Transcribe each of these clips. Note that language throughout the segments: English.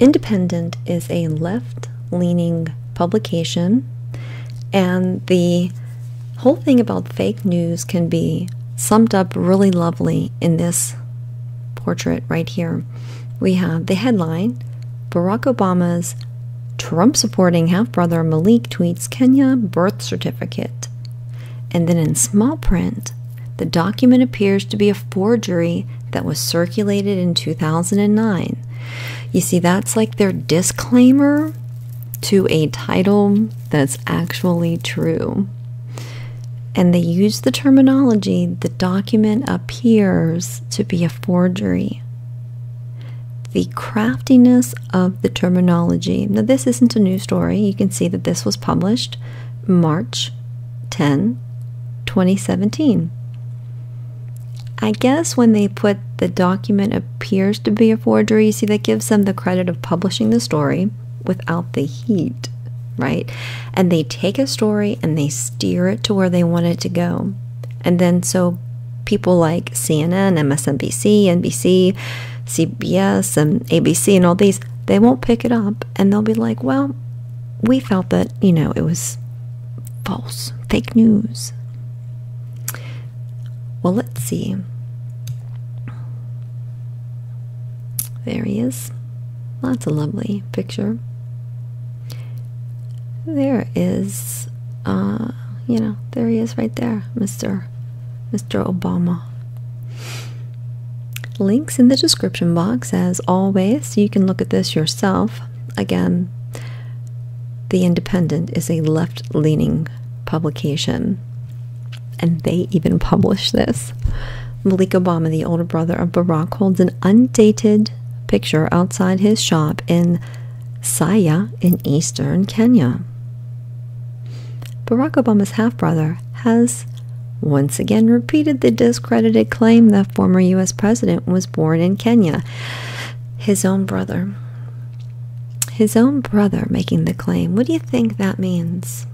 Independent is a left-leaning publication, and the whole thing about fake news can be summed up really lovely in this portrait right here. We have the headline, Barack Obama's Trump-supporting half-brother Malik tweets Kenya birth certificate. And then in small print, the document appears to be a forgery that was circulated in 2009. You see, that's like their disclaimer to a title that's actually true. And they use the terminology, the document appears to be a forgery. The craftiness of the terminology. Now, this isn't a new story. You can see that this was published March 10, 2017. I guess when they put the document appears to be a forgery, you see, that gives them the credit of publishing the story without the heat, right? And they take a story and they steer it to where they want it to go. And then so people like CNN, MSNBC, NBC, CBS, and ABC, and all these, they won't pick it up, and they'll be like, well, we felt that, you know, it was false, fake news. Well, let's see. There he is. That's a lovely picture. There is, you know, there he is right there, Mr. Obama. Links in the description box, as always, so you can look at this yourself. Again, The Independent is a left-leaning publication, and they even publish this. Malik Obama, the older brother of Barack, holds an undated picture outside his shop in Saya in eastern Kenya. Barack Obama's half-brother has once again repeated the discredited claim that former U.S. president was born in Kenya. His own brother. His own brother making the claim. What do you think that means?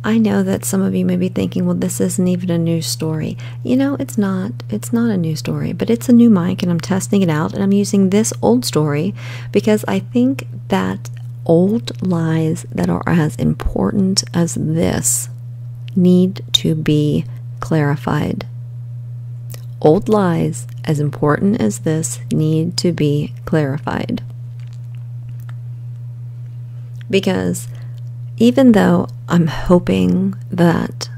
I know that some of you may be thinking, well, this isn't even a new story. You know, it's not. It's not a new story, but it's a new mic, and I'm testing it out, and I'm using this old story because I think that old lies that are as important as this need to be clarified. Old lies as important as this need to be clarified. Because even though I'm hoping that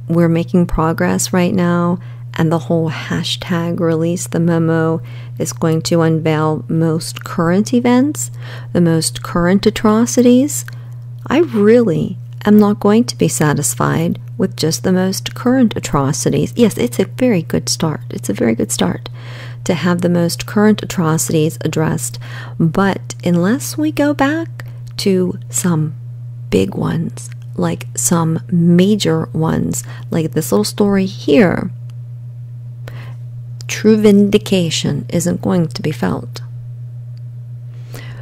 we're making progress right now and the whole hashtag release the memo is going to unveil most current events, the most current atrocities, I really am not going to be satisfied with just the most current atrocities. Yes, it's a very good start. It's a very good start to have the most current atrocities addressed. But unless we go back to some big ones, like some major ones, like this little story here, true vindication isn't going to be felt.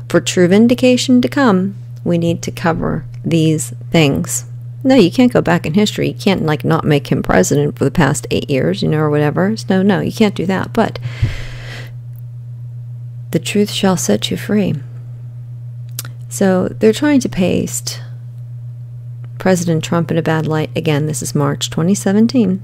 For true vindication to come, we need to cover these things. No, you can't go back in history. You can't, like, not make him president for the past 8 years, you know, or whatever. No, you can't do that. But the truth shall set you free. So they're trying to paste President Trump in a bad light. Again, this is March 2017.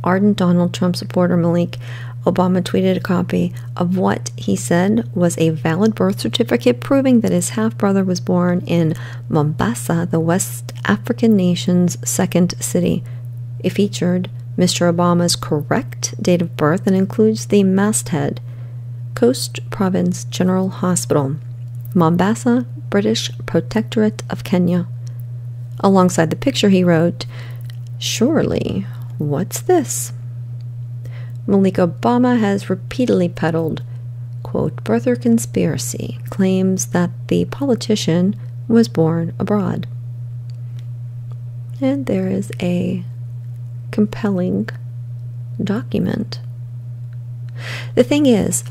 Ardent Donald Trump supporter Malik Obama tweeted a copy of what he said was a valid birth certificate proving that his half-brother was born in Mombasa, the West African nation's second city. It featured Mr. Obama's correct date of birth and includes the masthead, Coast Province General Hospital, Mombasa, British Protectorate of Kenya. Alongside the picture he wrote, "Surely, what's this?" Malik Obama has repeatedly peddled, quote, birther conspiracy, claims that the politician was born abroad. And there is a compelling document. The thing is,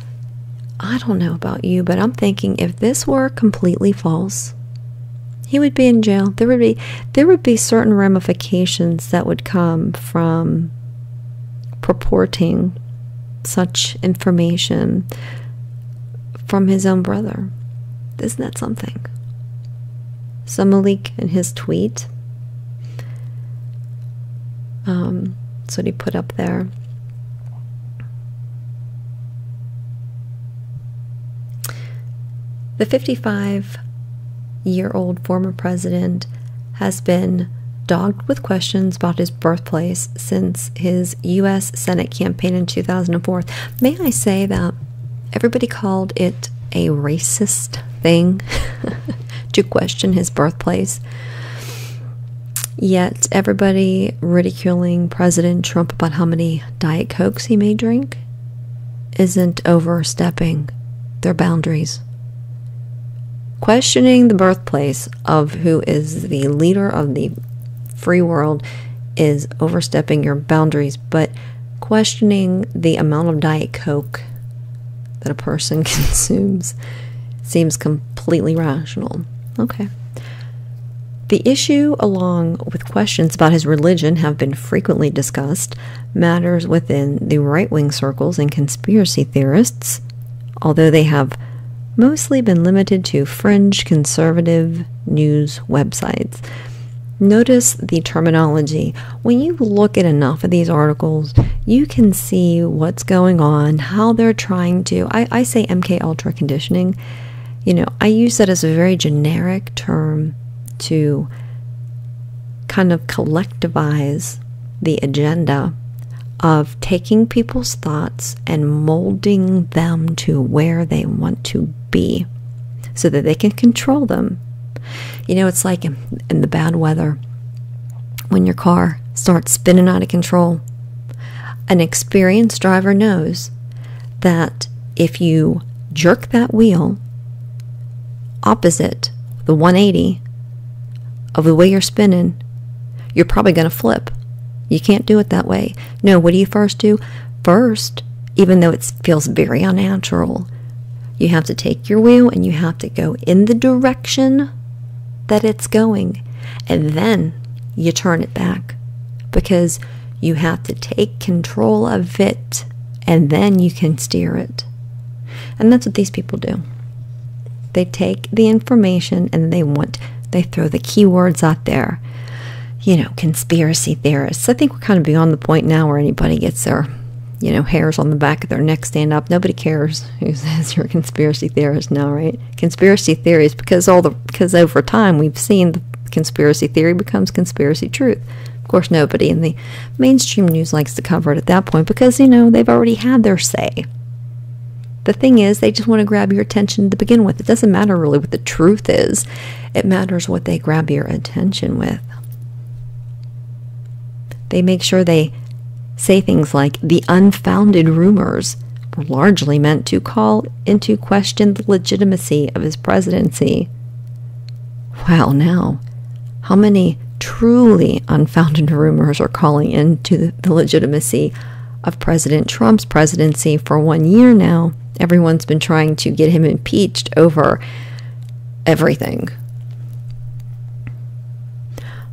I don't know about you, but I'm thinking if this were completely false, he would be in jail. There would be certain ramifications that would come from purporting such information from his own brother. Isn't that something? So MALIK in his tweet, that's what he put up there. The 55-year-old former president has been dogged with questions about his birthplace since his U.S. Senate campaign in 2004. May I say that everybody called it a racist thing to question his birthplace, yet everybody ridiculing President Trump about how many Diet Cokes he may drink isn't overstepping their boundaries. Questioning the birthplace of who is the leader of the free world is overstepping your boundaries, but questioning the amount of Diet Coke that a person consumes seems completely rational. Okay. The issue, along with questions about his religion, have been frequently discussed. Matters within the right-wing circles and conspiracy theorists, although they have mostly been limited to fringe conservative news websites. Notice the terminology. When you look at enough of these articles, you can see what's going on, how they're trying to, I say MK Ultra conditioning. You know, I use that as a very generic term to kind of collectivize the agenda of taking people's thoughts and molding them to where they want to be so that they can control them. You know, it's like in the bad weather when your car starts spinning out of control. An experienced driver knows that if you jerk that wheel opposite the 180 of the way you're spinning, you're probably going to flip. You can't do it that way. No, what do you first do? First, even though it feels very unnatural, you have to take your wheel and you have to go in the direction that it's going, and then you turn it back, because you have to take control of it and then you can steer it. And that's what these people do. They take the information and they throw the keywords out there. You know, conspiracy theorists. I think we're kind of beyond the point now where anybody gets their, you know, hairs on the back of their neck stand up. Nobody cares who says you're a conspiracy theorist now, right? Conspiracy theories, because over time we've seen the conspiracy theory becomes conspiracy truth. Of course, nobody in the mainstream news likes to cover it at that point because, you know, they've already had their say. The thing is, they just want to grab your attention to begin with. It doesn't matter really what the truth is. It matters what they grab your attention with. They make sure they say things like the unfounded rumors were largely meant to call into question the legitimacy of his presidency. Wow, now, how many truly unfounded rumors are calling into the legitimacy of President Trump's presidency? For 1 year now, everyone's been trying to get him impeached over everything.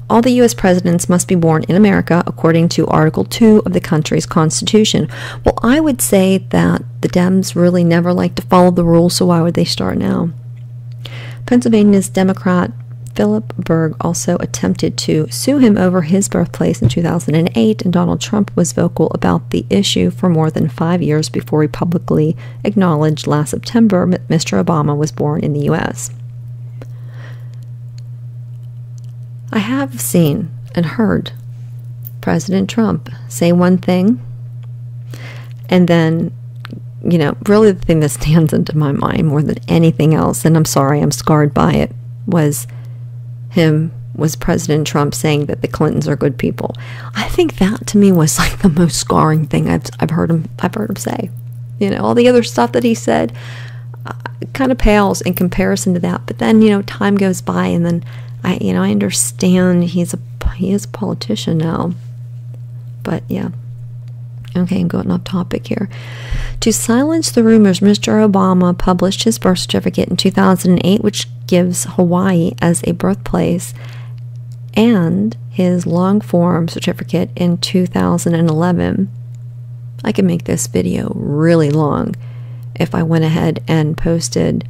All the U.S. presidents must be born in America, according to Article 2 of the country's Constitution. Well, I would say that the Dems really never like to follow the rules, so why would they start now? Pennsylvania's Democrat Philip Berg also attempted to sue him over his birthplace in 2008, and Donald Trump was vocal about the issue for more than 5 years before he publicly acknowledged last September Mr. Obama was born in the U.S. I have seen and heard President Trump say one thing, and then, you know, really the thing that stands into my mind more than anything else, and I'm sorry, I'm scarred by it, was President Trump saying that the Clintons are good people. I think that to me was like the most scarring thing I've heard him say. You know, all the other stuff that he said kind of pales in comparison to that. But then, you know, time goes by, and then I understand he is a politician now. But yeah. Okay, I'm going off topic here. To silence the rumors, Mr. Obama published his birth certificate in 2008, which gives Hawaii as a birthplace, and his long-form certificate in 2011. I could make this video really long if I went ahead and posted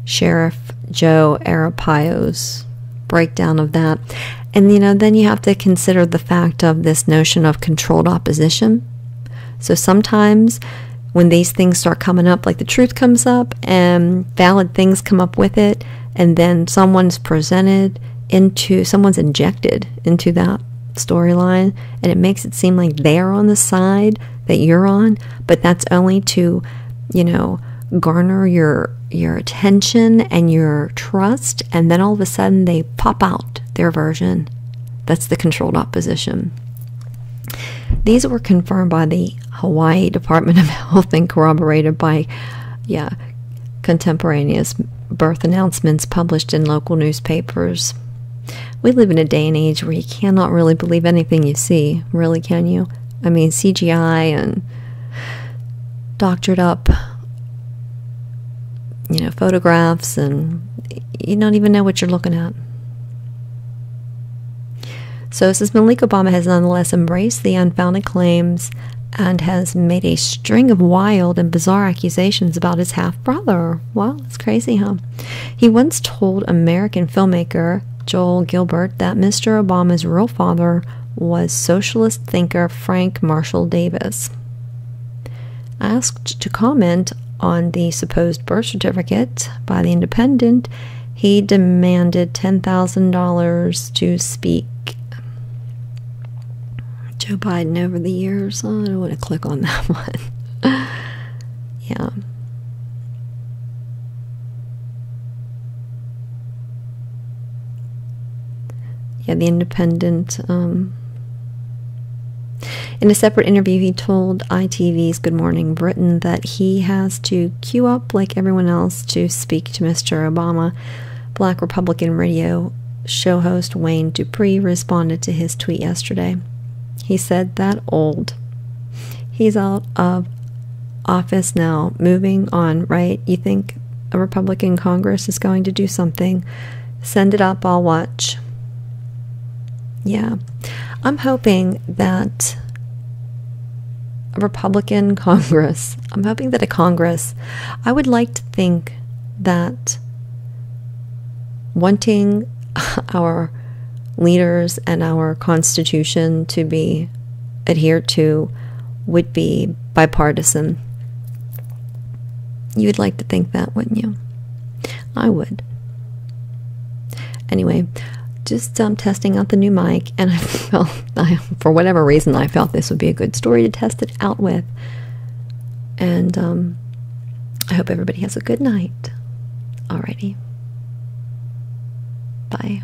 Sheriff Joe Arpaio's breakdown of that. And, then you have to consider the fact of this notion of controlled opposition. So sometimes when these things start coming up, like the truth comes up and valid things come up with it, and then someone's injected into that storyline, and it makes it seem like they're on the side that you're on, but that's only to, garner your attention and your trust, and then all of a sudden they pop out their version. That's the controlled opposition. These were confirmed by the Hawaii Department of Health and corroborated by, contemporaneous birth announcements published in local newspapers. We live in a day and age where you cannot really believe anything you see, really, can you? I mean, CGI and doctored up, photographs, and you don't even know what you're looking at. So it says MALIK Obama has nonetheless embraced the unfounded claims and has made a string of wild and bizarre accusations about his half-brother. Wow, that's crazy, huh? He once told American filmmaker Joel Gilbert that Mr. Obama's real father was socialist thinker Frank Marshall Davis. Asked to comment on the supposed birth certificate by the Independent, he demanded $10,000 to speak. Joe Biden over the years. Oh, I don't want to click on that one. Yeah. Yeah, the Independent. In a separate interview, he told ITV's Good Morning Britain that he has to queue up like everyone else to speak to Mr. Obama. Black Republican radio show host Wayne Dupree responded to his tweet yesterday. He said that old. He's out of office now, moving on, right? You think a Republican Congress is going to do something? Send it up, I'll watch. Yeah. I'm hoping that a Republican Congress, I would like to think that wanting our leaders and our Constitution to be adhered to would be bipartisan. You would like to think that, wouldn't you? I would. Anyway, just testing out the new mic, and for whatever reason, I felt this would be a good story to test it out with. And I hope everybody has a good night. Alrighty. Bye.